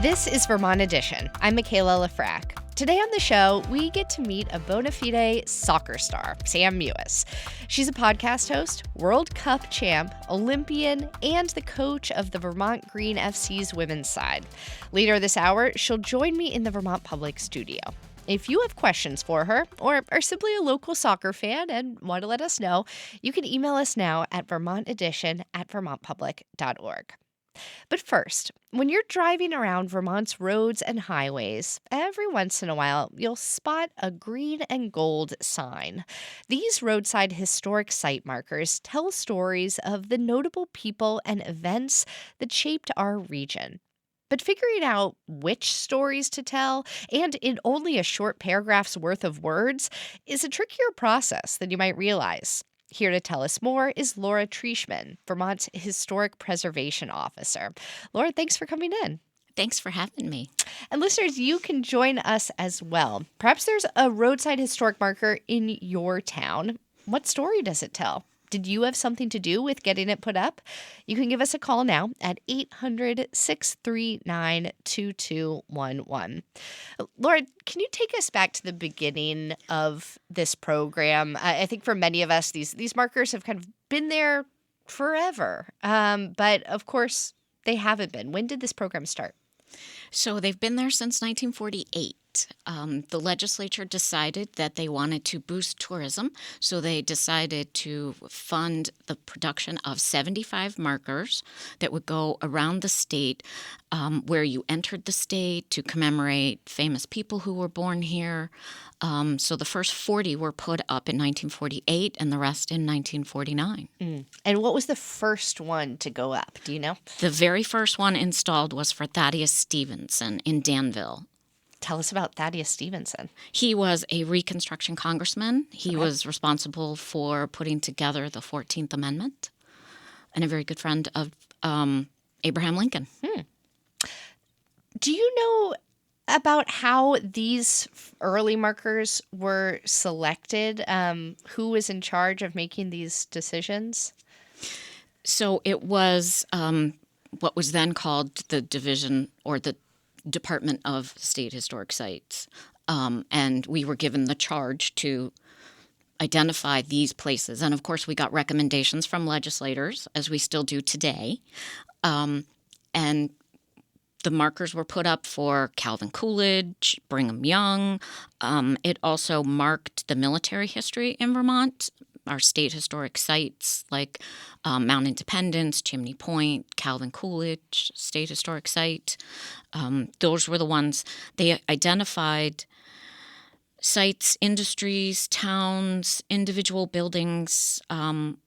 This is Vermont Edition. I'm Michaela Lafrac. Today on the show, we get to meet a bona fide soccer star, Sam Mewis. She's a podcast host, World Cup champ, Olympian, and the coach of the Vermont Green FC's women's side. Later this hour, she'll join me in the Vermont Public studio. If you have questions for her or are simply a local soccer fan and want to let us know, you can email us now at vermontedition@vermontpublic.org. But first, when you're driving around Vermont's roads and highways, every once in a while, you'll spot a green and gold sign. These roadside historic site markers tell stories of the notable people and events that shaped our region. But figuring out which stories to tell, and in only a short paragraph's worth of words, is a trickier process than you might realize. Here to tell us more is Laura Trishman, Vermont's Historic Preservation Officer. Laura, thanks for coming in. Thanks for having me. And listeners, you can join us as well. Perhaps there's a roadside historic marker in your town. What story does it tell? Did you have something to do with getting it put up? You can give us a call now at 800-639-2211. Laura, can you take us back to the beginning of this program? I think for many of us, these markers have kind of been there forever. But of course, they haven't been. When did this program start? So they've been there since 1948. The legislature decided that they wanted to boost tourism, so they decided to fund the production of 75 markers that would go around the state where you entered the state to commemorate famous people who were born here. So the first 40 were put up in 1948 and the rest in 1949. And what was the first one to go up? Do you know? The very first one installed was for Thaddeus Stevenson in Danville. Tell us about Thaddeus Stevenson. He was a Reconstruction congressman. He was responsible for putting together the 14th Amendment and a very good friend of Abraham Lincoln. Do you know about how these early markers were selected? Who was in charge of making these decisions? So it was what was then called the Division or the Department of State Historic Sites. And we were given the charge to identify these places. And of course, we got recommendations from legislators, as we still do today. And the markers were put up for Calvin Coolidge, Brigham Young. It also marked the military history in Vermont, our state historic sites like Mount Independence, Chimney Point, Calvin Coolidge State Historic Site. Those were the ones. They identified sites, industries, towns, individual buildings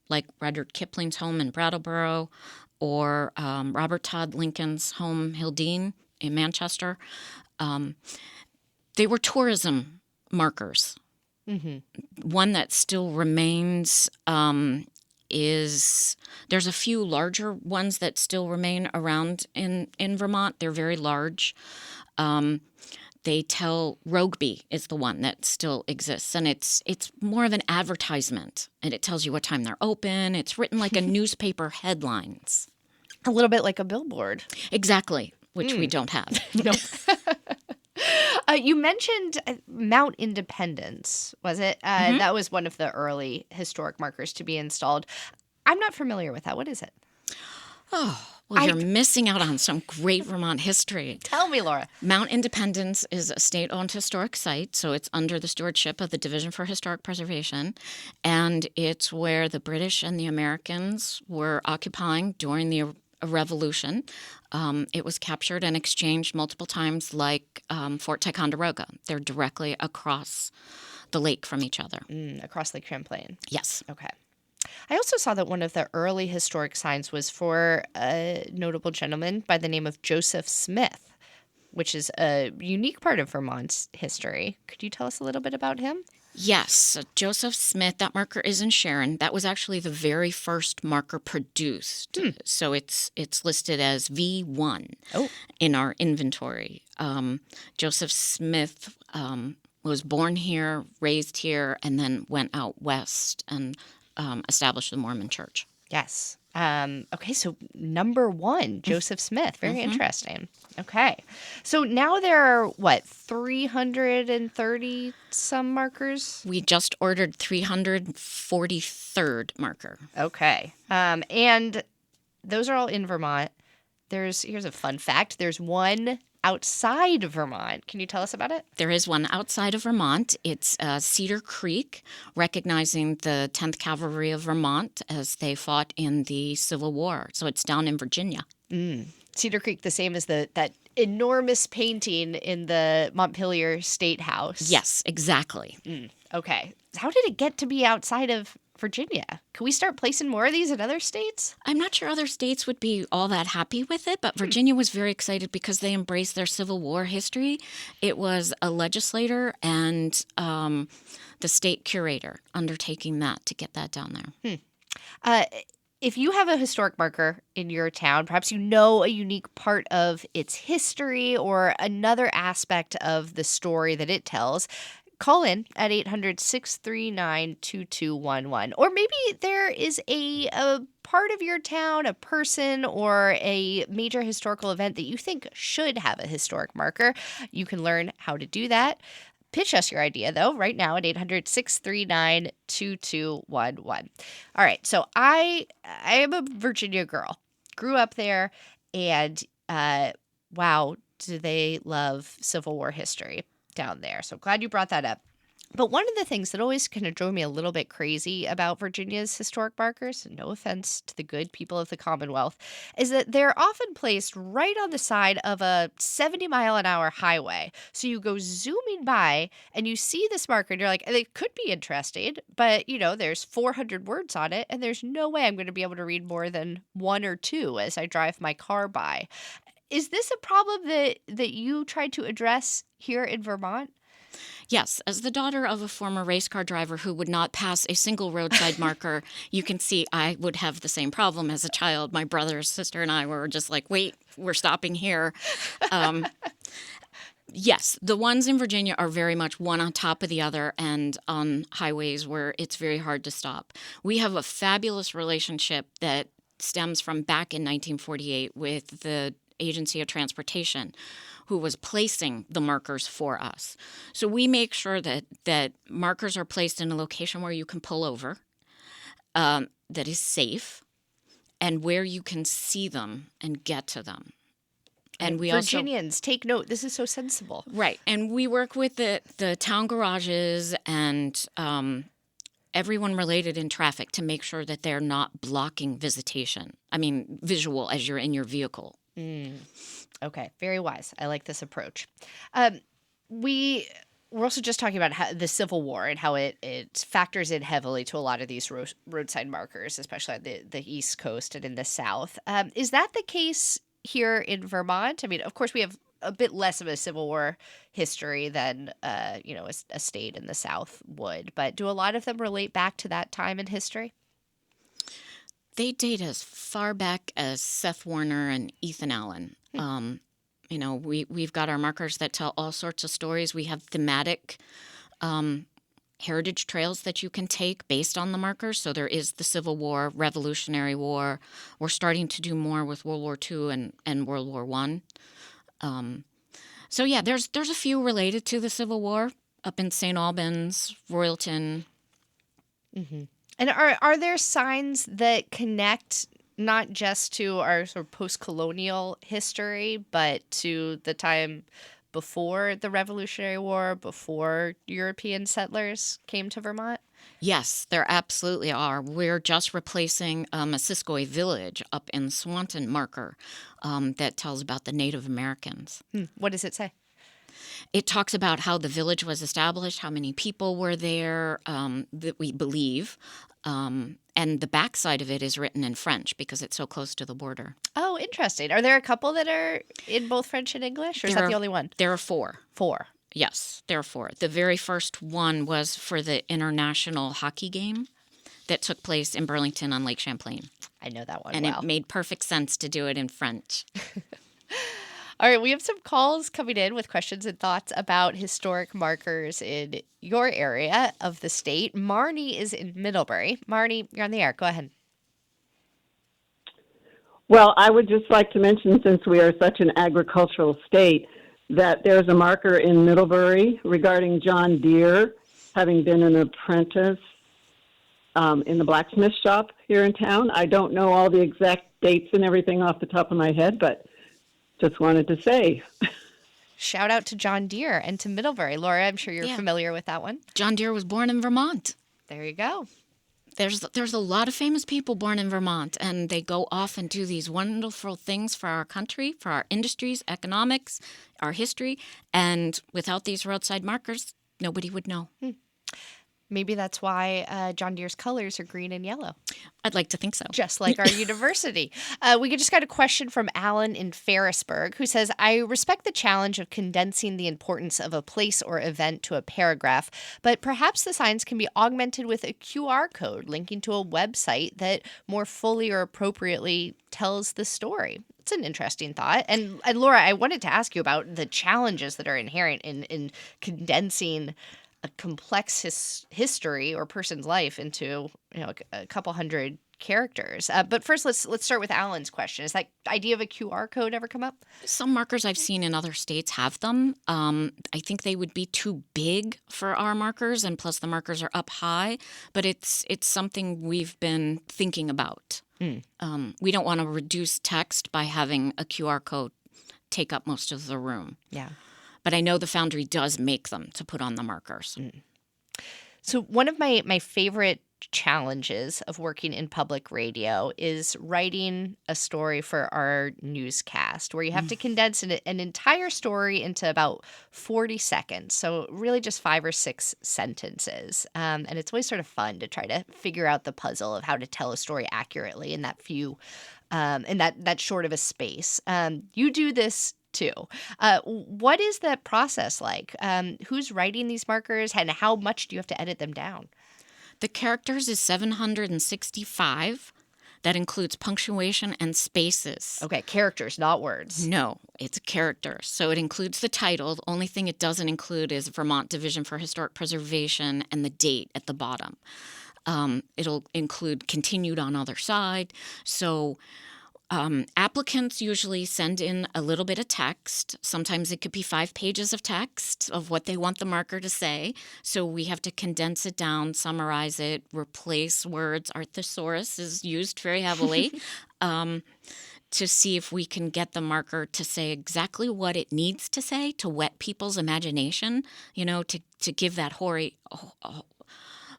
like Rudyard Kipling's home in Brattleboro or Robert Todd Lincoln's home, Hildene, in Manchester. They were tourism markers. One that still remains is there's a few larger ones that still remain around in Vermont. They're very large. They tell Rogeby is the one that still exists, and it's more of an advertisement, and it tells you what time they're open. It's written like a newspaper headlines. A little bit like a billboard. Exactly, which we don't have. No. You mentioned Mount Independence, was it? That was one of the early historic markers to be installed. I'm not familiar with that. What is it? Oh, well, you're missing out on some great Vermont history. Tell me, Laura. Mount Independence is a state-owned historic site, so it's under the stewardship of the Division for Historic Preservation, and it's where the British and the Americans were occupying during the Revolution. It was captured and exchanged multiple times like Fort Ticonderoga. They're directly across the lake from each other. Across Lake Champlain. Yes. Okay. I also saw that one of the early historic signs was for a notable gentleman by the name of Joseph Smith, which is a unique part of Vermont's history. Could you tell us a little bit about him? Yes, Joseph Smith, that marker is in Sharon. That was actually the very first marker produced. So it's listed as V1 in our inventory. Joseph Smith was born here, raised here, and then went out west and established the Mormon Church. Yes. Okay, so number one, Joseph Smith. Very interesting. Okay. So now there are, 330 some markers? We just ordered 343rd marker. Okay. And those are all in Vermont. Here's a fun fact. There's one outside Vermont. Can you tell us about it? There is one outside of Vermont. It's Cedar Creek, recognizing the 10th Cavalry of Vermont as they fought in the Civil War. So it's down in Virginia. Cedar Creek, the same as that enormous painting in the Montpelier State House. Yes, exactly. Okay. How did it get to be outside of Virginia? Can we start placing more of these in other states? I'm not sure other states would be all that happy with it, but Virginia was very excited because they embraced their Civil War history. It was a legislator and the state curator undertaking that to get that down there. If you have a historic marker in your town, perhaps you know a unique part of its history or another aspect of the story that it tells, call in at 800-639-2211. Or maybe there is a part of your town, a person, or a major historical event that you think should have a historic marker. You can learn how to do that. Pitch us your idea, though, right now at 800-639-2211. All right, so I am a Virginia girl. Grew up there, and wow, do they love Civil War history down there. So glad you brought that up. But one of the things that always kind of drove me a little bit crazy about Virginia's historic markers, and no offense to the good people of the Commonwealth, is that they're often placed right on the side of a 70-mile-an-hour highway. So you go zooming by and you see this marker and you're like, it could be interesting, but there's 400 words on it and there's no way I'm going to be able to read more than one or two as I drive my car by. Is this a problem that you tried to address here in Vermont? Yes, as the daughter of a former race car driver who would not pass a single roadside marker, you can see I would have the same problem as a child. My brother, sister, and I were just like, wait, we're stopping here. Yes, the ones in Virginia are very much one on top of the other and on highways where it's very hard to stop. We have a fabulous relationship that stems from back in 1948 with the Agency of Transportation, who was placing the markers for us. So we make sure that markers are placed in a location where you can pull over, that is safe, and where you can see them and get to them. And we Virginians, take note. This is so sensible. Right. And we work with the town garages and everyone related in traffic to make sure that they're not blocking visual as you're in your vehicle. Okay, very wise. I like this approach. We're also just talking about the Civil War and how it factors in heavily to a lot of these roadside markers, especially on the East Coast and in the South. Is that the case here in Vermont? I mean, of course, we have a bit less of a Civil War history than a state in the South would, but do a lot of them relate back to that time in history? They date as far back as Seth Warner and Ethan Allen. We've got our markers that tell all sorts of stories. We have thematic heritage trails that you can take based on the markers. So there is the Civil War, Revolutionary War. We're starting to do more with World War II and World War I. There's a few related to the Civil War up in St. Albans, Royalton. Mm-hmm. And are there signs that connect not just to our sort of post-colonial history, but to the time before the Revolutionary War, before European settlers came to Vermont? Yes, there absolutely are. We're just replacing a Missisquoi village up in Swanton marker that tells about the Native Americans. What does it say? It talks about how the village was established, how many people were there, that we believe. And the backside of it is written in French because it's so close to the border. Oh, interesting. Are there a couple that are in both French and English, or is that the only one? There are four. Four. Yes, there are four. The very first one was for the international hockey game that took place in Burlington on Lake Champlain. I know that one and well. It made perfect sense to do it in French. All right, we have some calls coming in with questions and thoughts about historic markers in your area of the state. Marnie is in Middlebury. Marnie, you're on the air. Go ahead. Well, I would just like to mention, since we are such an agricultural state, that there's a marker in Middlebury regarding John Deere having been an apprentice in the blacksmith shop here in town. I don't know all the exact dates and everything off the top of my head, but just wanted to say. Shout out to John Deere and to Middlebury. Laura, I'm sure you're familiar with that one. John Deere was born in Vermont. There you go. There's a lot of famous people born in Vermont, and they go off and do these wonderful things for our country, for our industries, economics, our history. And without these roadside markers, nobody would know. Maybe that's why John Deere's colors are green and yellow. I'd like to think so. Just like our university. We just got a question from Alan in Ferrisburg, who says, I respect the challenge of condensing the importance of a place or event to a paragraph, but perhaps the signs can be augmented with a QR code linking to a website that more fully or appropriately tells the story. It's an interesting thought. And Laura, I wanted to ask you about the challenges that are inherent in condensing a complex history or person's life into a couple hundred characters. But first, let's start with Alan's question. Is that idea of a QR code ever come up? Some markers I've seen in other states have them. I think they would be too big for our markers, and plus the markers are up high. But it's something we've been thinking about. We don't want to reduce text by having a QR code take up most of the room. Yeah. But I know the Foundry does make them to put on the markers. So one of my favorite challenges of working in public radio is writing a story for our newscast, where you have to condense an entire story into about 40 seconds. So really just 5 or 6 sentences. And it's always sort of fun to try to figure out the puzzle of how to tell a story accurately in that few, in that short of a space. You do this too. What is that process like? Who's writing these markers, and how much do you have to edit them down? The characters is 765. That includes punctuation and spaces. Okay, characters, not words. No, it's characters. So it includes the title. The only thing it doesn't include is Vermont Division for Historic Preservation and the date at the bottom. It'll include continued on other side. So applicants usually send in a little bit of text. Sometimes it could be 5 pages of text of what they want the marker to say. So we have to condense it down, summarize it, replace words. Our thesaurus is used very heavily to see if we can get the marker to say exactly what it needs to say to whet people's imagination, to give that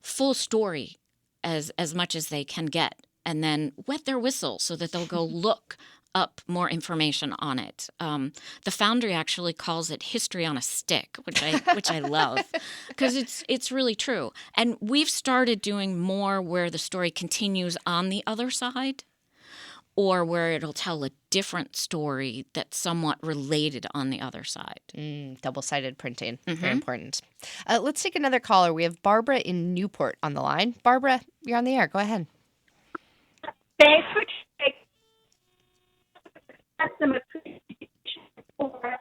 full story as much as they can get. And then wet their whistle so that they'll go look up more information on it. The Foundry actually calls it history on a stick, which I love, because it's really true. And we've started doing more where the story continues on the other side, or where it'll tell a different story that's somewhat related on the other side. Double-sided printing, very important. Let's take another caller. We have Barbara in Newport on the line. Barbara, you're on the air. Go ahead. Thanks for taking some appreciation for.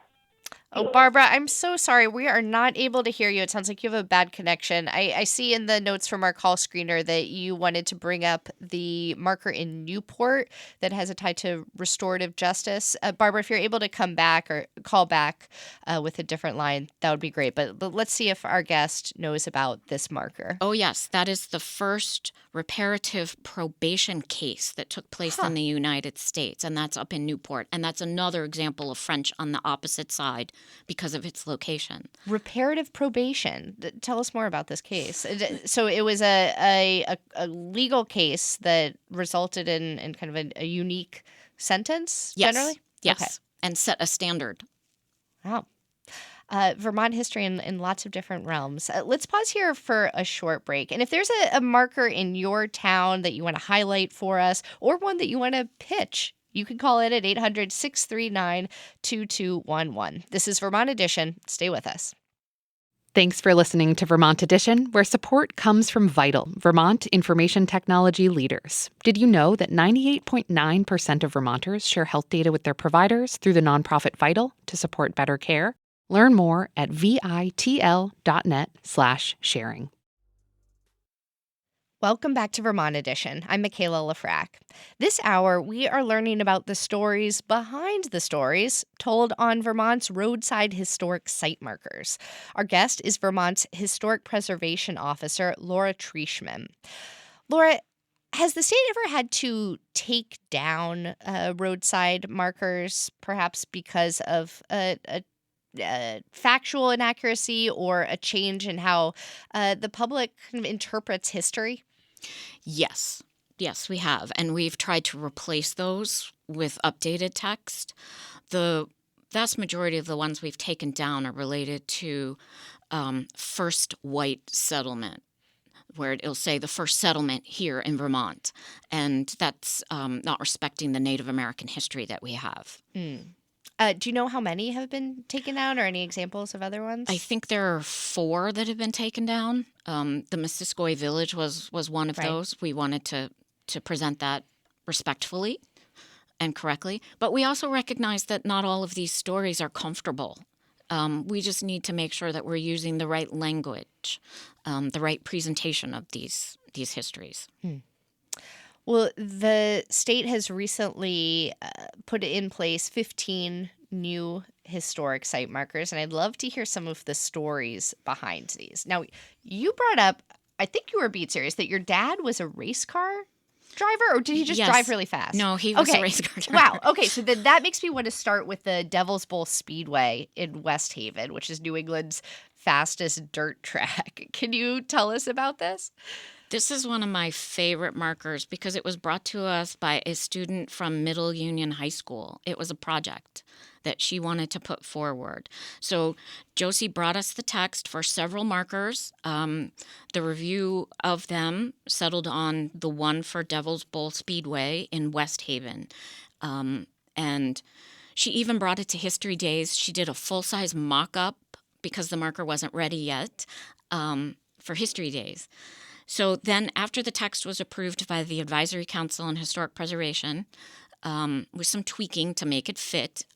Oh, Barbara, I'm so sorry. We are not able to hear you. It sounds like you have a bad connection. I see in the notes from our call screener that you wanted to bring up the marker in Newport that has a tie to restorative justice. Barbara, if you're able to come back or call back with a different line, that would be great. But let's see if our guest knows about this marker. Oh, yes. That is the first reparative probation case that took place in the United States, and that's up in Newport. And that's another example of French on the opposite side because of its location. Reparative probation. Tell us more about this case. So it was a legal case that resulted in kind of a unique sentence, generally? Yes, okay. And set a standard. Wow. Vermont history in lots of different realms. Let's pause here for a short break. And if there's a marker in your town that you want to highlight for us, or one that you want to pitch, you can call it at 800-639-2211. This is Vermont Edition. Stay with us. Thanks for listening to Vermont Edition, where support comes from Vital, Vermont information technology leaders. Did you know that 98.9% of Vermonters share health data with their providers through the nonprofit Vital to support better care? Learn more at vitl.net/sharing. Welcome back to Vermont Edition. I'm Michaela Lafrac. This hour, we are learning about the stories behind the stories told on Vermont's roadside historic site markers. Our guest is Vermont's Historic Preservation Officer, Laura Trieschman. Laura, has the state ever had to take down roadside markers, perhaps because of a factual inaccuracy or a change in how the public kind of interprets history? Yes. Yes, we have. And we've tried to replace those with updated text. The vast majority of the ones we've taken down are related to first white settlement, where it'll say the first settlement here in Vermont. And that's not respecting the Native American history that we have. Do you know how many have been taken down or any examples of other ones? I think there are 4 that have been taken down. The Missisquoi Village was one of Right. those. We wanted to present that respectfully and correctly. But we also recognize that not all of these stories are comfortable. We just need to make sure that we're using the right language, the right presentation of these histories. Well, the state has recently put in place 15 new historic site markers, and I'd love to hear some of the stories behind these. Now, you brought up, I think you were being serious, that your dad was a race car driver, or did he just Yes. drive really fast? No, he was Okay. a race car driver. Wow. Okay, so then that makes me want to start with the Devil's Bowl Speedway in West Haven, which is New England's fastest dirt track. Can you tell us about this? This is one of my favorite markers because it was brought to us by a student from Middle Union High School. It was a project that she wanted to put forward. So Josie brought us the text for several markers. The review of them settled on the one for Devil's Bowl Speedway in West Haven. And she even brought it to History Days. She did a full-size mock-up because the marker wasn't ready yet for History Days. So then after the text was approved by the Advisory Council on Historic Preservation, with some tweaking to make it fit,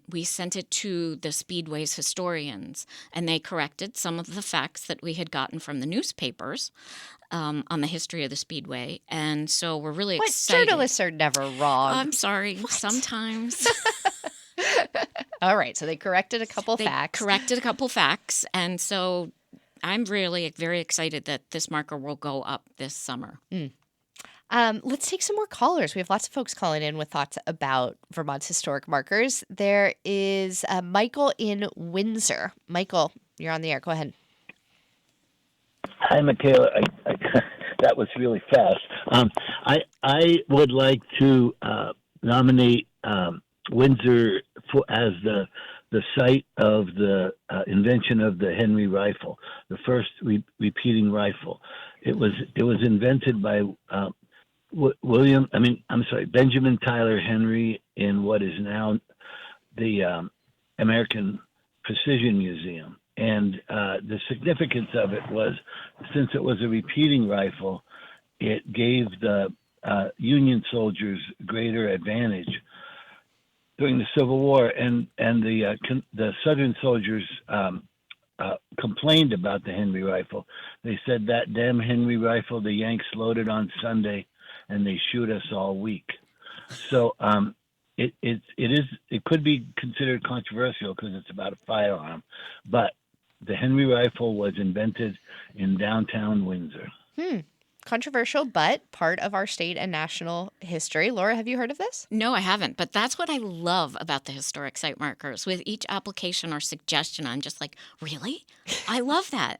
we sent it to the Speedway's historians, and they corrected some of the facts that we had gotten from the newspapers on the history of the Speedway. And so we're really But excited. journalists are never wrong. I'm sorry, sometimes. All right, so they corrected a couple They facts. corrected a couple facts, and so I'm really very excited that this marker will go up this summer. Let's take some more callers. We have lots of folks calling in with thoughts about Vermont's historic markers. There is Michael in Windsor. Michael, you're on the air. Go ahead. Hi, Michaela. That was really fast. I would like to nominate Windsor as the site of the invention of the Henry rifle, the first repeating rifle. It was invented by Benjamin Tyler Henry in what is now the American Precision Museum. And the significance of it was, since it was a repeating rifle, it gave the Union soldiers greater advantage during the Civil War, and the Southern soldiers complained about the Henry rifle. They said, that damn Henry rifle, the Yanks loaded on Sunday, and they shoot us all week. So it could be considered controversial because it's about a firearm, but the Henry rifle was invented in downtown Windsor. Controversial, but part of our state and national history. Laura, have you heard of this? No, I haven't. But that's what I love about the historic site markers. With each application or suggestion, I'm just like, really? I love that.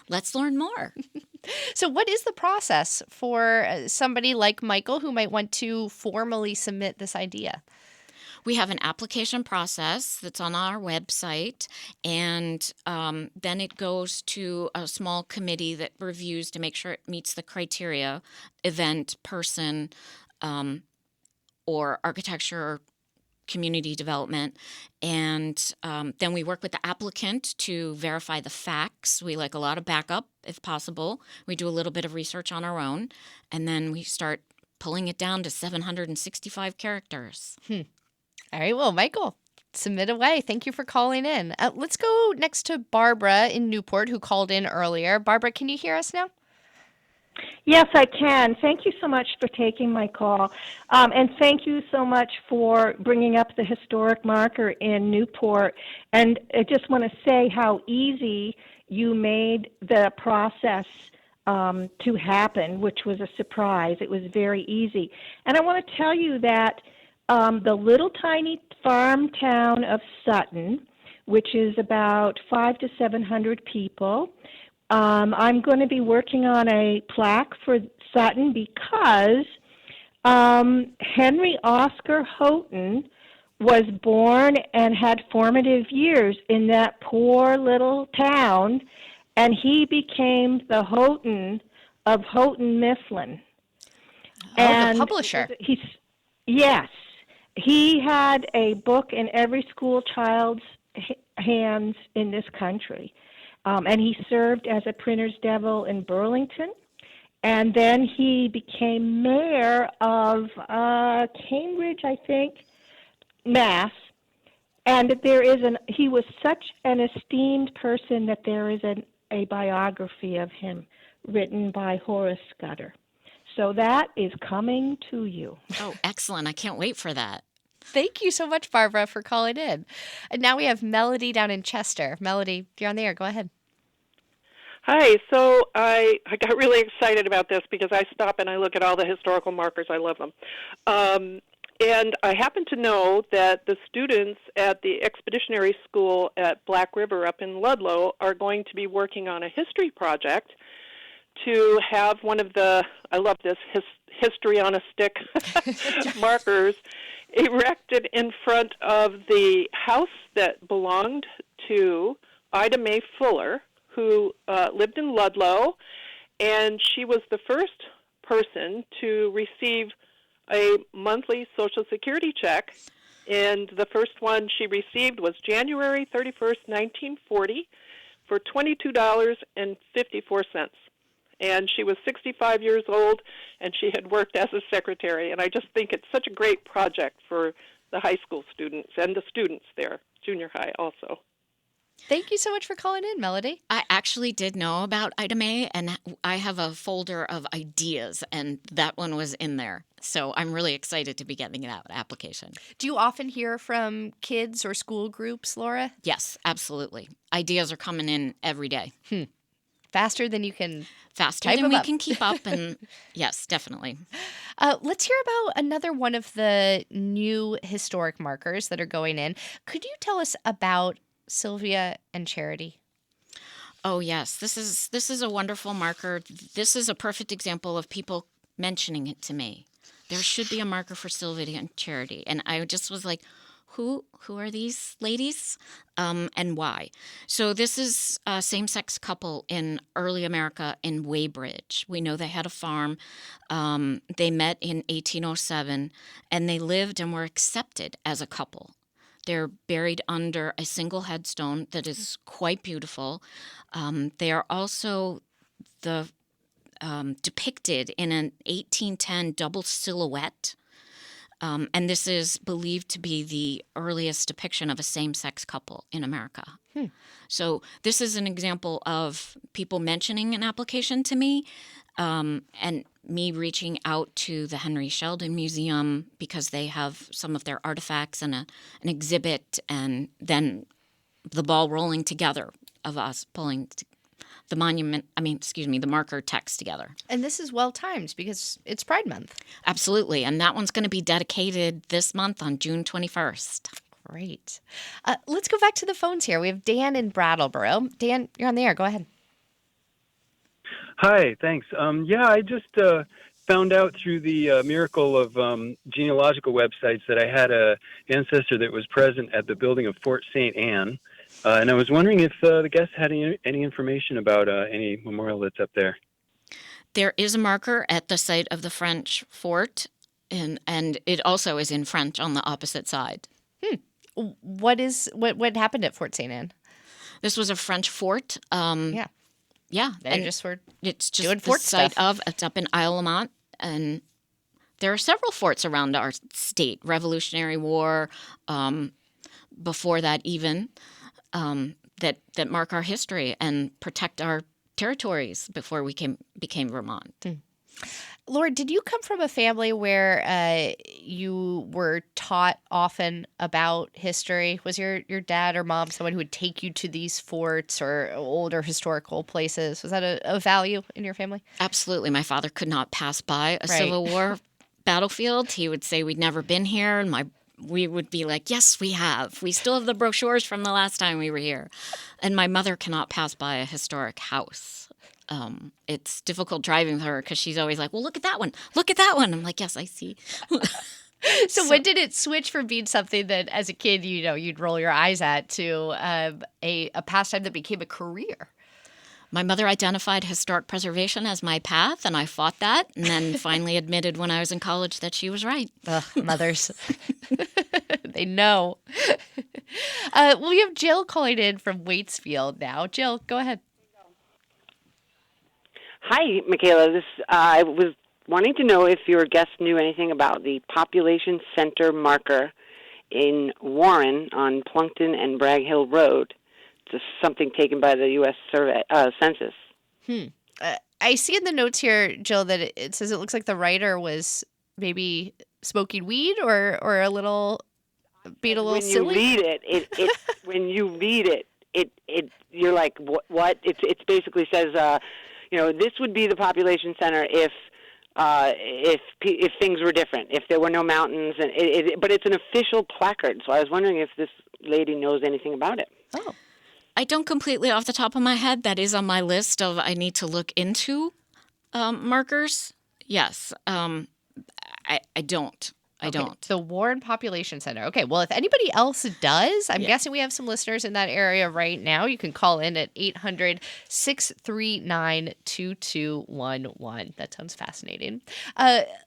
Let's learn more. So what is the process for somebody like Michael who might want to formally submit this idea? We have an application process that's on our website, and then it goes to a small committee that reviews to make sure it meets the criteria, event, person, or architecture, community development. And then we work with the applicant to verify the facts. We like a lot of backup if possible. We do a little bit of research on our own, and then we start pulling it down to 765 characters. All right, well, Michael, submit away. Thank you for calling in. Let's go next to Barbara in Newport, who called in earlier. Barbara, can you hear us now? Yes, I can. Thank you so much for taking my call. And thank you so much for bringing up the historic marker in Newport. And I just want to say how easy you made the process to happen, which was a surprise. It was very easy. And I want to tell you that the little tiny farm town of Sutton, which is about 500 to 700 people, I'm going to be working on a plaque for Sutton because Henry Oscar Houghton was born and had formative years in that poor little town, and he became the Houghton of Houghton Mifflin. Oh, the publisher. Yes, he had a book in every school child's hands in this country. And he served as a printer's devil in Burlington. And then he became mayor of Cambridge, I think, Mass. And he was such an esteemed person that there is a biography of him written by Horace Scudder. So that is coming to you. Oh, excellent. I can't wait for that. Thank you so much, Barbara, for calling in. And now we have Melody down in Chester. Melody, you're on the air. Go ahead. Hi. So I got really excited about this because I stop and I look at all the historical markers. I love them. And I happen to know that the students at the Expeditionary School at Black River up in Ludlow are going to be working on a history project to have one of the, I love this, history on a stick markers erected in front of the house that belonged to Ida Mae Fuller, who lived in Ludlow, and she was the first person to receive a monthly Social Security check, and the first one she received was January 31st, 1940, for $22.54. And she was 65 years old, and she had worked as a secretary. And I just think it's such a great project for the high school students and the students there, junior high also. Thank you so much for calling in, Melody. I actually did know about Ida Mae, and I have a folder of ideas, and that one was in there. So I'm really excited to be getting that application. Do you often hear from kids or school groups, Laura? Yes, absolutely. Ideas are coming in every day. Faster than you can Faster type than them we up. can keep up, and yes, definitely. Let's hear about another one of the new historic markers that are going in. Could you tell us about Sylvia and Charity? Oh yes, this is a wonderful marker. This is a perfect example of people mentioning it to me. There should be a marker for Sylvia and Charity, and I just was like, who are these ladies, and why? So this is a same-sex couple in early America in Weybridge. We know they had a farm. They met in 1807, and they lived and were accepted as a couple. They're buried under a single headstone that is quite beautiful. They are also depicted in an 1810 double silhouette. And this is believed to be the earliest depiction of a same-sex couple in America. So this is an example of people mentioning an application to me, and me reaching out to the Henry Sheldon Museum because they have some of their artifacts and an exhibit, and then the ball rolling together of us pulling the marker text together. And this is well timed because it's Pride Month. Absolutely. And that one's going to be dedicated this month on June 21st. Great. Let's go back to the phones here. We have Dan in Brattleboro. Dan, you're on the air. Go ahead. Hi, thanks. I just found out through the miracle of genealogical websites that I had an ancestor that was present at the building of Fort St. Anne. And I was wondering if the guests had any information about any memorial that's up there. There is a marker at the site of the French fort, and it also is in French on the opposite side. What happened at Fort St. Anne? This was a French fort. Yeah. And just were it's just doing the fort site stuff. it's up in Isle Lamont, and there are several forts around our state. Revolutionary War, before that even. That mark our history and protect our territories before we became Vermont. Laura, did you come from a family where you were taught often about history? Was your dad or mom someone who would take you to these forts or older historical places? Was that a value in your family? Absolutely. My father could not pass by a Right. Civil War battlefield. He would say we'd never been here, and we would be like, yes, we have. We still have the brochures from the last time we were here. And my mother cannot pass by a historic house. It's difficult driving with her because she's always like, well, look at that one. Look at that one. I'm like, yes, I see. So when did it switch from being something that as a kid, you'd roll your eyes at to a pastime that became a career? My mother identified historic preservation as my path, and I fought that, and then finally admitted when I was in college that she was right. Ugh, mothers. They know. We have Jill calling in from Waitsfield now. Jill, go ahead. Hi, Michaela. I was wanting to know if your guest knew anything about the population center marker in Warren on Plunkton and Bragg Hill Road. It's something taken by the U.S. Census. I see in the notes here, Jill, that it says it looks like the writer was maybe smoking weed or a little being a little silly. When you read it, you're like, what? It basically says, this would be the population center if things were different, if there were no mountains, but it's an official placard. So I was wondering if this lady knows anything about it. Oh. I don't completely off the top of my head. That is on my list of I need to look into markers. Yes. I don't. I don't. The Warren Population Center. Okay, well, if anybody else does, I'm guessing we have some listeners in that area right now. You can call in at 800-639-2211. That sounds fascinating.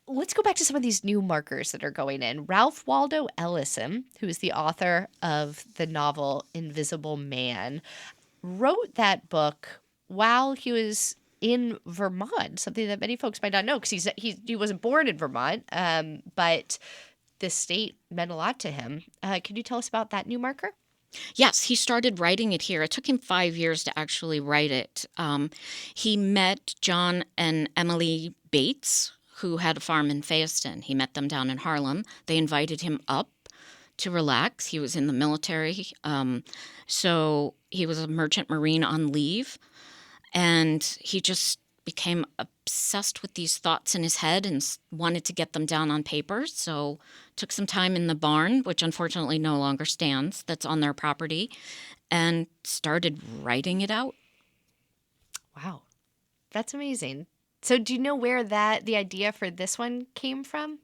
Let's go back to some of these new markers that are going in. Ralph Waldo Ellison, who is the author of the novel Invisible Man, wrote that book while he was in Vermont, something that many folks might not know because he wasn't born in Vermont, but the state meant a lot to him. Can you tell us about that new marker? Yes, he started writing it here. It took him 5 years to actually write it. He met John and Emily Bates, who had a farm in Fayston. He met them down in Harlem. They invited him up to relax. He was in the military, so he was a merchant marine on leave. And he just became obsessed with these thoughts in his head and wanted to get them down on paper. So took some time in the barn, which unfortunately no longer stands, that's on their property, and started writing it out. Wow. That's amazing. So do you know where the idea for this one came from?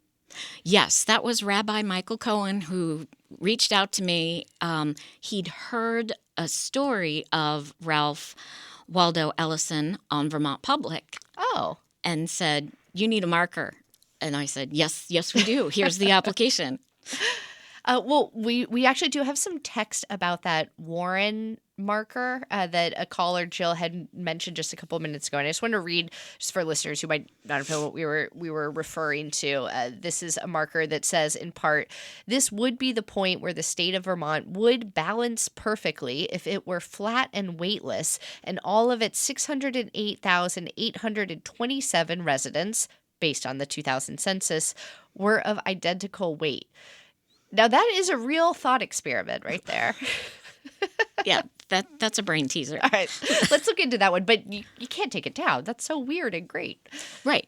Yes, that was Rabbi Michael Cohen who reached out to me. He'd heard a story of Ralph Waldo Ellison on Vermont Public. Oh. And said, you need a marker. And I said, yes, we do. Here's the application. Well, we actually do have some text about that Warren marker that a caller, Jill, had mentioned just a couple of minutes ago. And I just want to read, just for listeners who might not know what we were referring to. This is a marker that says, in part, this would be the point where the state of Vermont would balance perfectly if it were flat and weightless, and all of its 608,827 residents, based on the 2000 census, were of identical weight. Now, that is a real thought experiment right there. Yeah, that's a brain teaser. All right, let's look into that one. But you can't take it down. That's so weird and great. Right.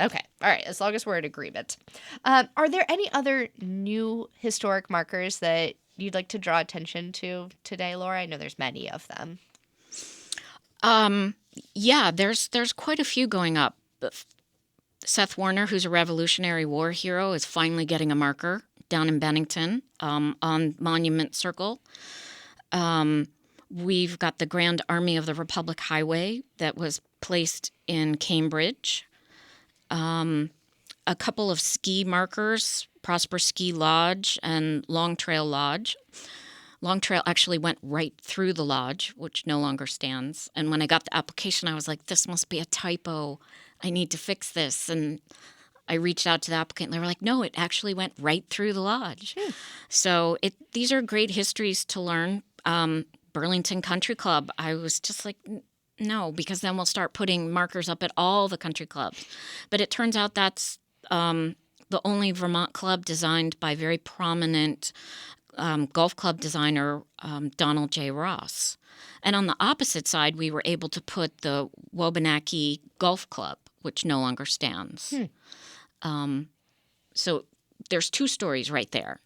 Okay. All right, as long as we're in agreement. Are there any other new historic markers that you'd like to draw attention to today, Laura? I know there's many of them. Yeah, there's quite a few going up. Seth Warner, who's a Revolutionary War hero, is finally getting a marker down in Bennington on Monument Circle. We've got the Grand Army of the Republic Highway that was placed in Cambridge. A couple of ski markers, Prosper Ski Lodge and Long Trail Lodge. Long Trail actually went right through the lodge, which no longer stands. And when I got the application, I was like, this must be a typo. I need to fix this. And I reached out to the applicant, and they were like, no, it actually went right through the lodge. So these are great histories to learn. Burlington Country Club, I was just like, No, because then we'll start putting markers up at all the country clubs. But it turns out that's the only Vermont club designed by very prominent golf club designer Donald J. Ross. And on the opposite side, we were able to put the Wabanaki Golf Club, which no longer stands. So there's two stories right there.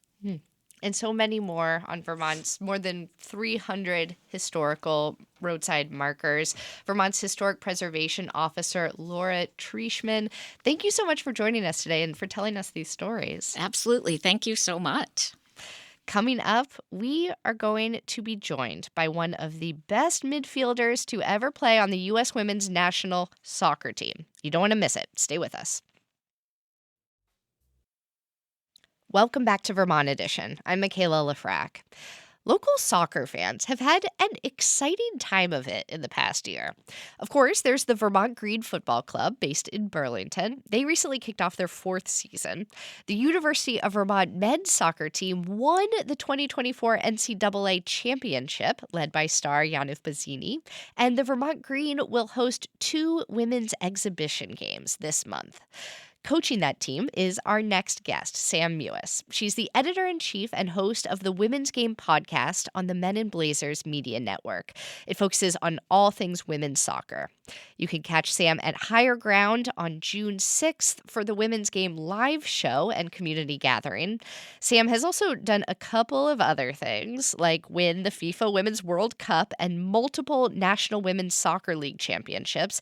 And so many more on Vermont's more than 300 historical roadside markers. Vermont's Historic Preservation Officer, Laura Trieschman, thank you so much for joining us today and for telling us these stories. Absolutely. Thank you so much. Coming up, we are going to be joined by one of the best midfielders to ever play on the U.S. women's national soccer team. You don't want to miss it. Stay with us. Welcome back to Vermont Edition. I'm Michaela Lafrac. Local soccer fans have had an exciting time of it in the past year. Of course, there's the Vermont Green Football Club based in Burlington. They recently kicked off their 4th season. The University of Vermont men's soccer team won the 2024 NCAA championship, led by star Yannick Bazzini. And the Vermont Green will host 2 women's exhibition games this month. Coaching that team is our next guest, Sam Mewis. She's the editor-in-chief and host of the Women's Game podcast on the Men in Blazers Media Network. It focuses on all things women's soccer. You can catch Sam at Higher Ground on June 6th for the Women's Game live show and community gathering. Sam has also done a couple of other things, like win the FIFA Women's World Cup and multiple National Women's Soccer League championships,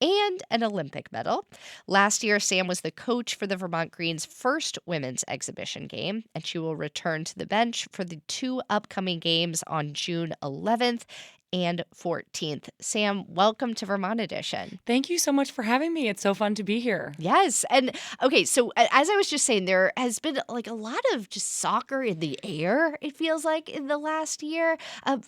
and an Olympic medal. Last year, Sam was the coach for the Vermont Green's first women's exhibition game, and she will return to the bench for the 2 upcoming games on June 11th and 14th. Sam, welcome to Vermont Edition. Thank you so much for having me. It's so fun to be here. Yes. And okay, so as I was just saying, there has been like a lot of just soccer in the air, it feels like, in the last year.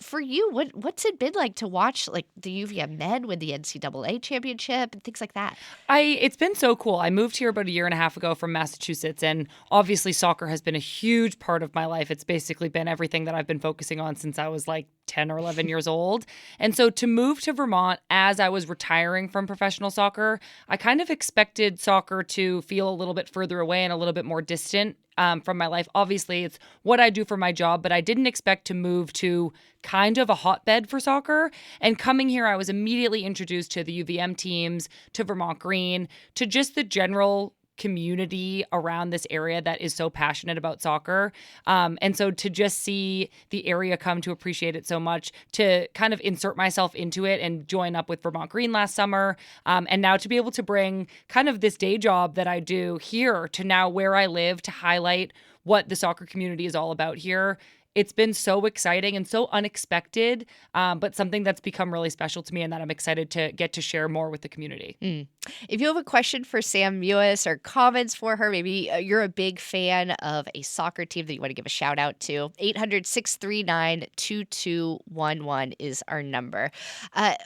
For you, what's it been like to watch like the UVM men win the NCAA championship and things like that? It's been so cool. I moved here about a year and a half ago from Massachusetts, and obviously soccer has been a huge part of my life. It's basically been everything that I've been focusing on since I was like 10 or 11 years old. And so to move to Vermont as I was retiring from professional soccer, I kind of expected soccer to feel a little bit further away and a little bit more distant from my life. Obviously, it's what I do for my job, but I didn't expect to move to kind of a hotbed for soccer. And coming here, I was immediately introduced to the UVM teams, to Vermont Green, to just the general community around this area that is so passionate about soccer. And so to just see the area come to appreciate it so much, to kind of insert myself into it and join up with Vermont Green last summer. And now to be able to bring kind of this day job that I do here to now where I live to highlight what the soccer community is all about here. It's been so exciting and so unexpected, but something that's become really special to me and that I'm excited to get to share more with the community. If you have a question for Sam Mewis or comments for her, maybe you're a big fan of a soccer team that you want to give a shout out to, 800-639-2211 is our number.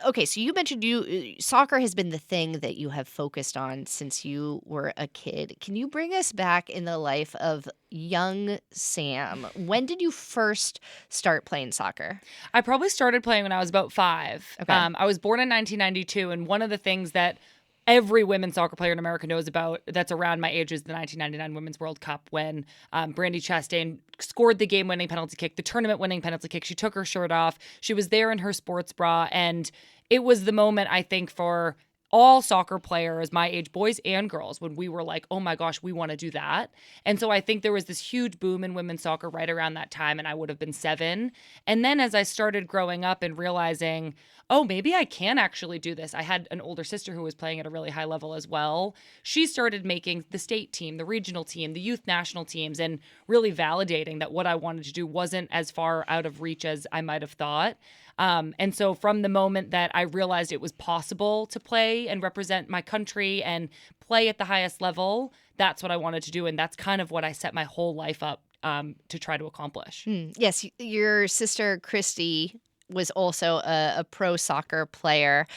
Okay, so you mentioned soccer has been the thing that you have focused on since you were a kid. Can you bring us back in the life of young Sam? When did you first start playing soccer? I probably started playing when I was about 5. Okay. I was born in 1992, and one of the things that every women's soccer player in America knows about that's around my age is the 1999 Women's World Cup when Brandi Chastain scored the game-winning penalty kick, the tournament-winning penalty kick. She took her shirt off. She was there in her sports bra, and it was the moment, I think, for all soccer players my age, boys and girls, when we were like, oh my gosh, we want to do that. And so I think there was this huge boom in women's soccer right around that time, and I would have been 7. And then as I started growing up and realizing, oh, maybe I can actually do this. I had an older sister who was playing at a really high level as well. She started making the state team, the regional team, the youth national teams, and really validating that what I wanted to do wasn't as far out of reach as I might have thought. And so from the moment that I realized it was possible to play and represent my country and play at the highest level, that's what I wanted to do. And that's kind of what I set my whole life up to try to accomplish. Yes, your sister, Christy, was also a pro soccer player.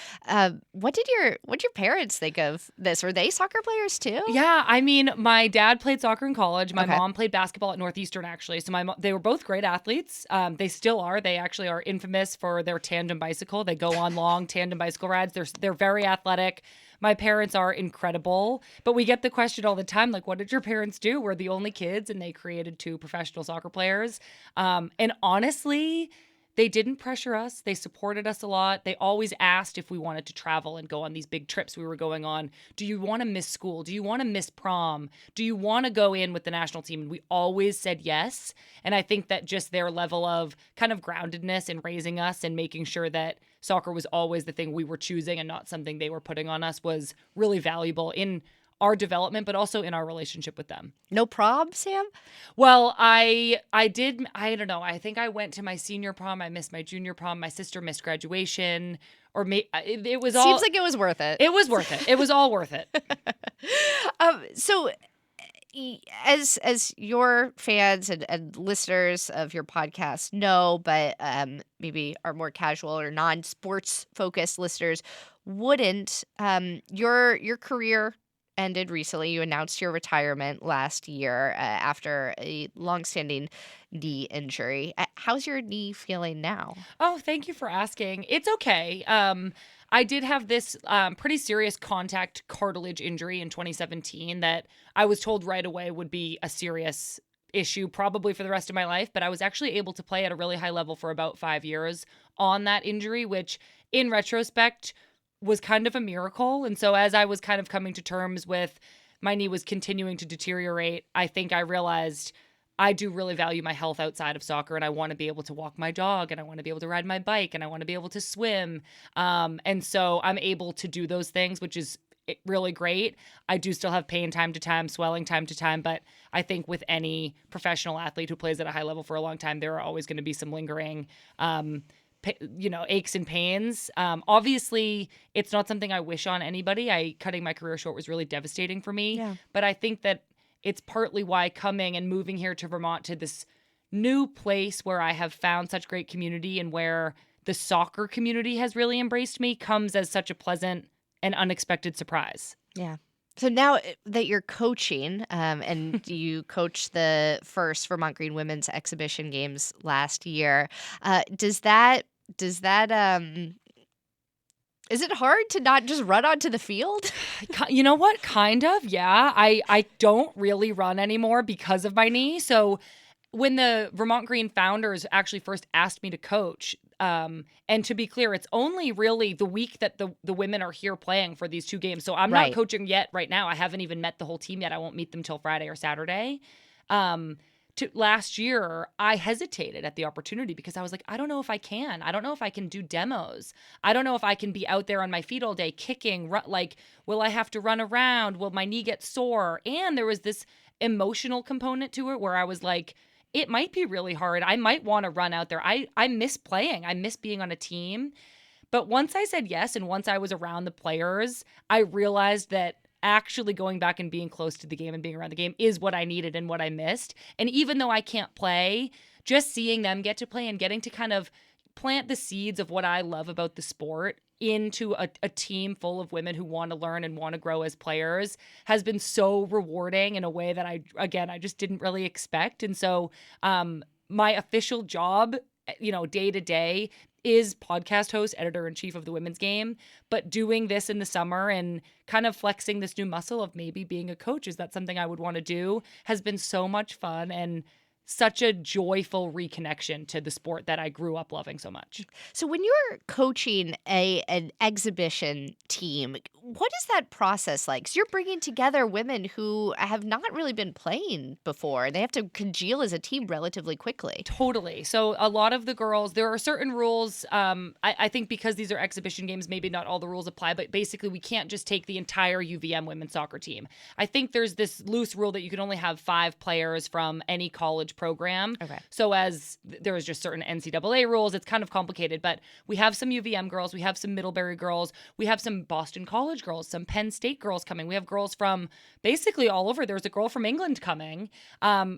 What did your parents think of this? Were they soccer players too? Yeah, I mean, my dad played soccer in college. My Okay. mom played basketball at Northeastern, actually. So they were both great athletes. They still are. They actually are infamous for their tandem bicycle. They go on long tandem bicycle rides. They're very athletic. My parents are incredible. But we get the question all the time, like, what did your parents do? We're the only kids, and they created 2 professional soccer players. And honestly, they didn't pressure us. They supported us a lot. They always asked if we wanted to travel and go on these big trips we were going on. Do you want to miss school? Do you want to miss prom? Do you want to go in with the national team? And we always said yes. And I think that just their level of kind of groundedness in raising us and making sure that soccer was always the thing we were choosing and not something they were putting on us was really valuable in our development, but also in our relationship with them. No prom, Sam? Well, I don't know. I think I went to my senior prom. I missed my junior prom. My sister missed graduation. Or it was all... Seems like it was worth it. It was worth it. It was all worth it. So as your fans and listeners of your podcast know, but maybe our more casual or non-sports focused listeners wouldn't, your career ended recently. You announced your retirement last year after a longstanding knee injury. How's your knee feeling now? Oh, thank you for asking. It's okay. I did have this pretty serious contact cartilage injury in 2017 that I was told right away would be a serious issue probably for the rest of my life, but I was actually able to play at a really high level for about 5 years on that injury, which in retrospect was kind of a miracle. And so as I was kind of coming to terms with my knee was continuing to deteriorate, I think I realized I do really value my health outside of soccer, and I want to be able to walk my dog, and I want to be able to ride my bike, and I want to be able to swim. And so I'm able to do those things, which is really great. I do still have pain time to time, swelling time to time, but I think with any professional athlete who plays at a high level for a long time, there are always going to be some lingering aches and pains. Obviously, it's not something I wish on anybody. Cutting my career short was really devastating for me. Yeah. But I think that it's partly why coming and moving here to Vermont, to this new place where I have found such great community and where the soccer community has really embraced me, comes as such a pleasant and unexpected surprise. Yeah. So now that you're coaching, and you coached the first Vermont Green women's exhibition games last year, is it hard to not just run onto the field? You know what? Kind of, yeah. I don't really run anymore because of my knee. So when the Vermont Green founders actually first asked me to coach, and to be clear, it's only really the week that the women are here playing for these 2 games. So I'm not coaching yet right now. I haven't even met the whole team yet. I won't meet them till Friday or Saturday. Last year, I hesitated at the opportunity because I was like, I don't know if I can. I don't know if I can do demos. I don't know if I can be out there on my feet all day kicking. Will I have to run around? Will my knee get sore? And there was this emotional component to it where I was like, it might be really hard. I might want to run out there. I miss playing. I miss being on a team. But once I said yes, and once I was around the players, I realized that actually going back and being close to the game and being around the game is what I needed and what I missed. And even though I can't play, just seeing them get to play and getting to kind of plant the seeds of what I love about the sport into a team full of women who want to learn and want to grow as players has been so rewarding in a way that I just didn't really expect. And so my official job, day to day, is podcast host, editor-in-chief of the women's game. But doing this in the summer and kind of flexing this new muscle of maybe being a coach, is that something I would want to do, has been so much fun and such a joyful reconnection to the sport that I grew up loving so much. So when you're coaching an exhibition team, what is that process like? 'Cause you're bringing together women who have not really been playing before. They have to congeal as a team relatively quickly. Totally. So a lot of the girls, there are certain rules. I think because these are exhibition games, maybe not all the rules apply, but basically we can't just take the entire UVM women's soccer team. I think there's this loose rule that you can only have 5 players from any college college program. Okay. So as there was just certain NCAA rules, it's kind of complicated. But we have some UVM girls, we have some Middlebury girls, we have some Boston College girls, some Penn State girls coming. We have girls from basically all over. There was a girl from England coming.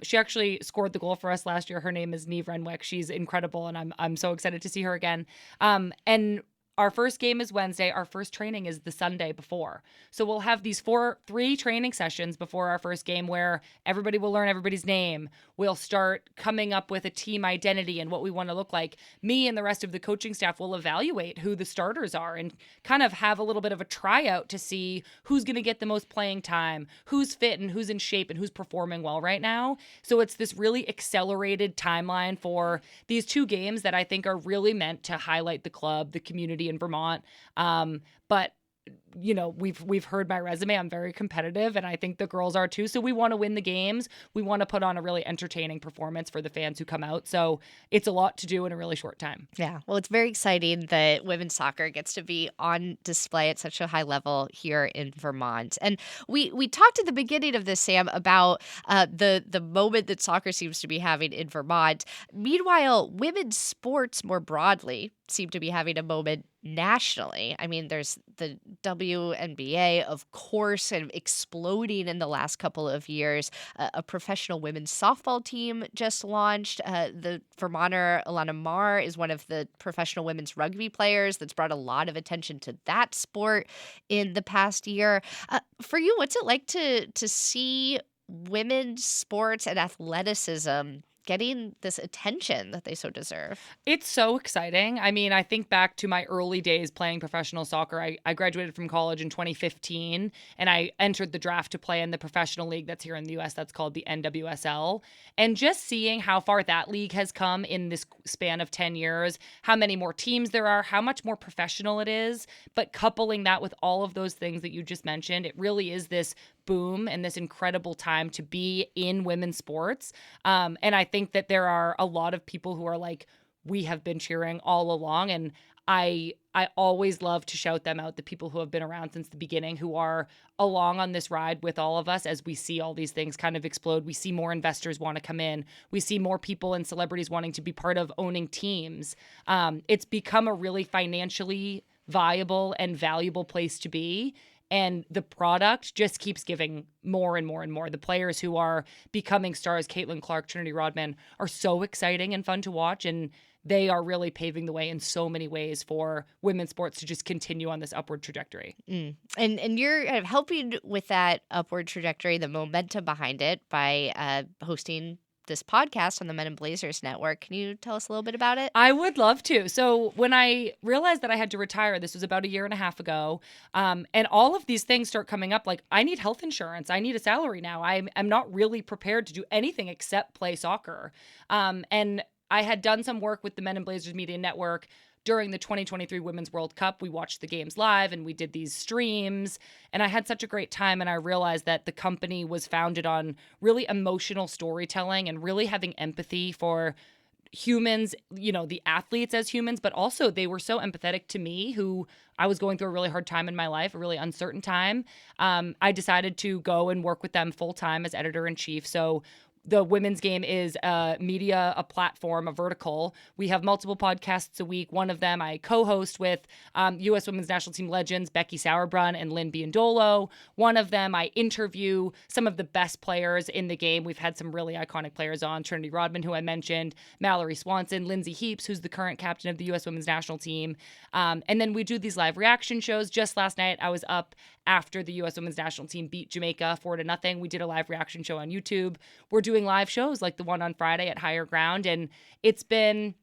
She actually scored the goal for us last year. Her name is Neve Renwick. She's incredible, and I'm so excited to see her again. And our first game is Wednesday. Our first training is the Sunday before. So we'll have these 3 training sessions before our first game where everybody will learn everybody's name. We'll start coming up with a team identity and what we want to look like. Me and the rest of the coaching staff will evaluate who the starters are and kind of have a little bit of a tryout to see who's going to get the most playing time, who's fit and who's in shape and who's performing well right now. So it's this really accelerated timeline for these 2 games that I think are really meant to highlight the club, the community in Vermont. But you know, we've heard my resume. I'm very competitive, and I think the girls are too. So we want to win the games. We want to put on a really entertaining performance for the fans who come out. So it's a lot to do in a really short time. Yeah. Well, it's very exciting that women's soccer gets to be on display at such a high level here in Vermont. And we talked at the beginning of this, Sam, about the moment that soccer seems to be having in Vermont. Meanwhile, women's sports more broadly seem to be having a moment nationally. I mean, there's the WNBA, of course, and exploding in the last couple of years. A professional women's softball team just launched. The Vermonter Alana Marr is one of the professional women's rugby players that's brought a lot of attention to that sport in the past year. For you, what's it like to see women's sports and athleticism getting this attention that they so deserve? It's so exciting. I mean, I think back to my early days playing professional soccer. I graduated from college in 2015, and I entered the draft to play in the professional league that's here in the U.S. That's called the NWSL. And just seeing how far that league has come in this span of 10 years, how many more teams there are, how much more professional it is, but coupling that with all of those things that you just mentioned, it really is this boom and this incredible time to be in women's sports. And I think that there are a lot of people who are like, we have been cheering all along. And I always love to shout them out, the people who have been around since the beginning, who are along on this ride with all of us as we see all these things kind of explode. We see more investors want to come in. We see more people and celebrities wanting to be part of owning teams. It's become a really financially viable and valuable place to be. And the product just keeps giving more and more and more. The players who are becoming stars, Caitlin Clark, Trinity Rodman, are so exciting and fun to watch. And they are really paving the way in so many ways for women's sports to just continue on this upward trajectory. And you're kind of helping with that upward trajectory, the momentum behind it, by hosting this podcast on the Men in Blazers Network. Can you tell us a little bit about it? I would love to. So when I realized that I had to retire, this was about a year and a half ago, and all of these things start coming up, like I need health insurance, I need a salary now. I'm not really prepared to do anything except play soccer. And I had done some work with the Men in Blazers Media Network during the 2023 Women's World Cup. We watched the games live and we did these streams, and I had such a great time. And I realized that the company was founded on really emotional storytelling and really having empathy for humans, you know, the athletes as humans, but also they were so empathetic to me, who I was going through a really hard time in my life, a really uncertain time. I decided to go and work with them full time as editor-in-chief. So the women's game is a media, a platform, a vertical. We have multiple podcasts a week. One of them I co-host with U.S. Women's National Team legends Becky Sauerbrunn and Lynn Biondolo. One of them I interview some of the best players in the game. We've had some really iconic players on, Trinity Rodman, who I mentioned, Mallory Swanson, Lindsay Heaps, who's the current captain of the U.S. Women's National Team. And then we do these live reaction shows. Just last night, I was up after the U.S. Women's National Team beat Jamaica 4-0. We did a live reaction show on YouTube. We're doing live shows like the one on Friday at Higher Ground, and it's been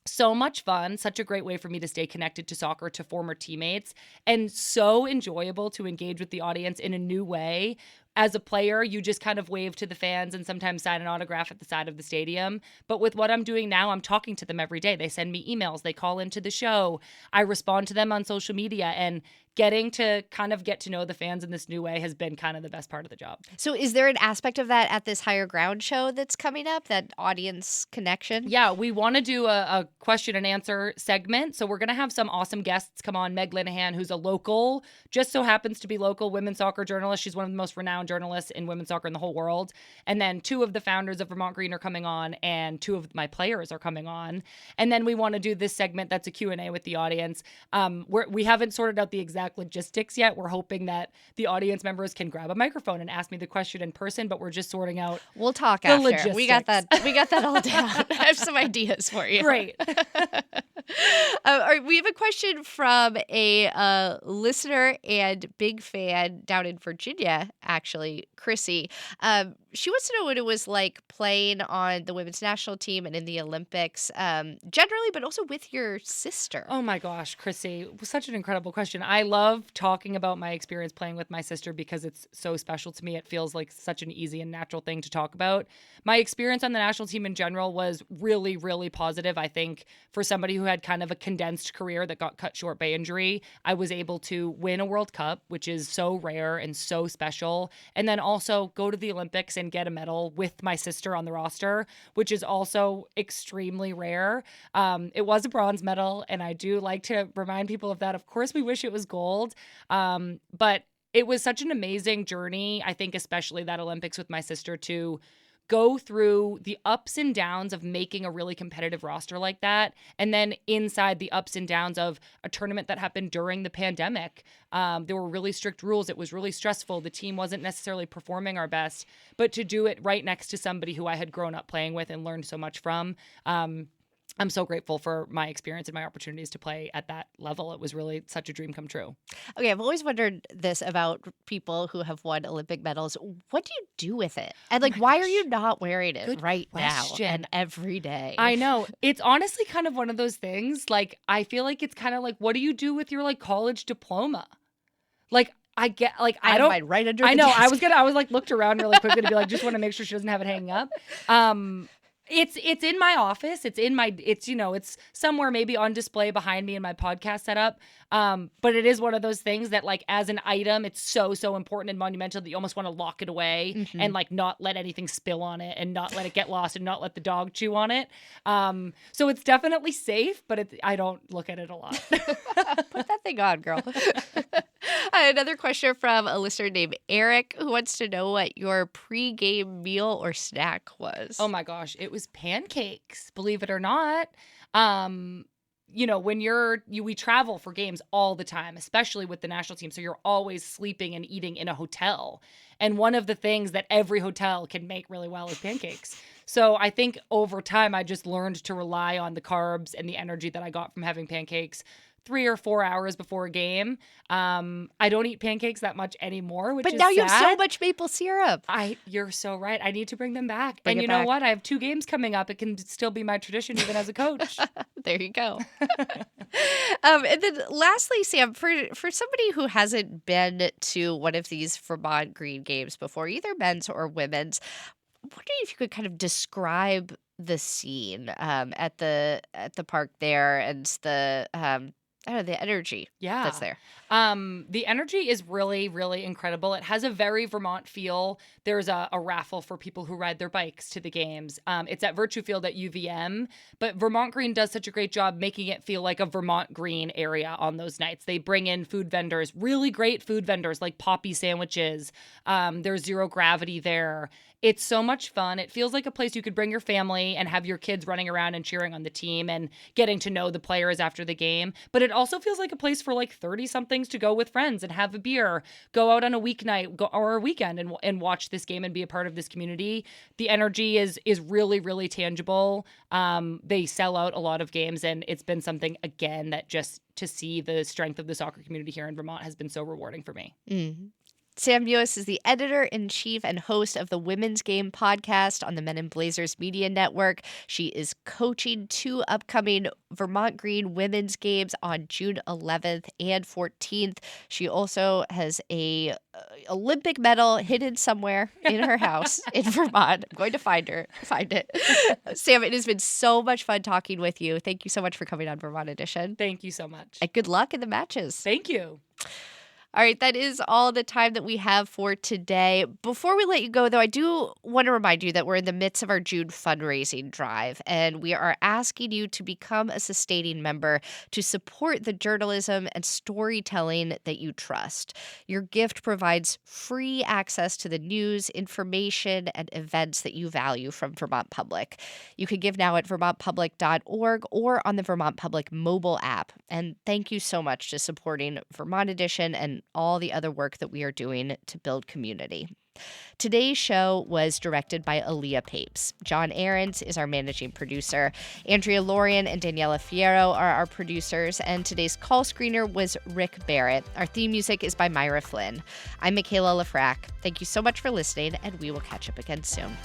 so much fun, such a great way for me to stay connected to soccer, to former teammates, and so enjoyable to engage with the audience in a new way. As a player, you just kind of wave to the fans and sometimes sign an autograph at the side of the stadium. But with what I'm doing now, I'm talking to them every day. They send me emails. They call into the show. I respond to them on social media, and getting to kind of get to know the fans in this new way has been kind of the best part of the job. So is there an aspect of that at this Higher Ground show that's coming up, that audience connection? Yeah, we want to do a question and answer segment. So we're going to have some awesome guests come on. Meg Linehan, who's a local, just so happens to be local women's soccer journalist. She's one of the most renowned journalists in women's soccer in the whole world. And then 2 of the founders of Vermont Green are coming on, and 2 of my players are coming on. And then we want to do this segment that's a Q&A with the audience. We haven't sorted out the exact logistics yet. We're hoping that the audience members can grab a microphone and ask me the question in person, but we're just sorting out. We'll talk the after. logistics. We got that all down. I have some ideas for you. Great. All right, we have a question from a listener and big fan down in Virginia, actually, Chrissy. She wants to know what it was like playing on the women's national team and in the Olympics, generally, but also with your sister. Oh my gosh, Chrissy, it was such an incredible question. I love talking about my experience playing with my sister because it's so special to me. It feels like such an easy and natural thing to talk about. My experience on the national team in general was really, really positive. I think for somebody who had kind of a condensed career that got cut short by injury, I was able to win a World Cup, which is so rare and so special, and then also go to the Olympics and get a medal with my sister on the roster, which is also extremely rare. It was a bronze medal, and I do like to remind people of that. Of course, we wish it was gold, but it was such an amazing journey, I think, especially that Olympics with my sister, to go through the ups and downs of making a really competitive roster like that, and then inside the ups and downs of a tournament that happened during the pandemic. There were really strict rules. It was really stressful. The team wasn't necessarily performing our best, but to do it right next to somebody who I had grown up playing with and learned so much from, I'm so grateful for my experience and my opportunities to play at that level. It was really such a dream come true. Okay, I've always wondered this about people who have won Olympic medals. What do you do with it? And why are you not wearing it Good right question. now and every day? I know. It's honestly kind of one of those things. I feel like it's kind of like, what do you do with your college diploma? I get I have don't mine right under I the know. desk. I was looked around really quickly to be just want to make sure she doesn't have it hanging up. It's in my office. It's somewhere maybe on display behind me in my podcast setup. But it is one of those things that as an item, it's so, so important and monumental that you almost want to lock it away and not let anything spill on it and not let it get lost and not let the dog chew on it. So it's definitely safe, but I don't look at it a lot. Put that thing on, girl. Another question from a listener named Eric, who wants to know what your pregame meal or snack was. Oh my gosh, it was pancakes, believe it or not. When we travel for games all the time, especially with the national team. So you're always sleeping and eating in a hotel. And one of the things that every hotel can make really well is pancakes. So I think over time, I just learned to rely on the carbs and the energy that I got from having pancakes 3 or 4 hours before a game. I don't eat pancakes that much anymore, which is sad. But now you have so much maple syrup. You're so right. I need to bring them back. Bring and it you know back. what? I have 2 games coming up. It can still be my tradition even as a coach. There you go. And then lastly, Sam, for somebody who hasn't been to one of these Vermont Green games before, either men's or women's, I'm wondering if you could kind of describe the scene at the park there and the energy that's there. The energy is really, really incredible. It has a very Vermont feel. There's a raffle for people who ride their bikes to the games. It's at Virtue Field at UVM, but Vermont Green does such a great job making it feel like a Vermont Green area on those nights. They bring in food vendors, really great food vendors like Poppy sandwiches. There's zero gravity there. It's so much fun. It feels like a place you could bring your family and have your kids running around and cheering on the team and getting to know the players after the game. But it also feels like a place for 30-somethings to go with friends and have a beer, go out on a weeknight or a weekend and watch this game and be a part of this community. The energy is really, really tangible. They sell out a lot of games, and it's been something, again, that just to see the strength of the soccer community here in Vermont has been so rewarding for me. Mm-hmm. Sam Mewis is the editor-in-chief and host of the Women's Game podcast on the Men in Blazers Media Network. She is coaching 2 upcoming Vermont Green women's games on June 11th and 14th. She also has a Olympic medal hidden somewhere in her house in Vermont. I'm going to find it. Sam, it has been so much fun talking with you. Thank you so much for coming on Vermont Edition. Thank you so much. And good luck in the matches. Thank you. All right, that is all the time that we have for today. Before we let you go, though, I do want to remind you that we're in the midst of our June fundraising drive, and we are asking you to become a sustaining member to support the journalism and storytelling that you trust. Your gift provides free access to the news, information, and events that you value from Vermont Public. You can give now at vermontpublic.org or on the Vermont Public mobile app. And thank you so much to supporting Vermont Edition and all the other work that we are doing to build community. Today's show was directed by Aaliyah Papes. John Ahrens is our managing producer. Andrea Lorian and Daniela Fierro are our producers. And today's call screener was Rick Barrett. Our theme music is by Myra Flynn. I'm Michaela Lafrac. Thank you so much for listening, and we will catch up again soon.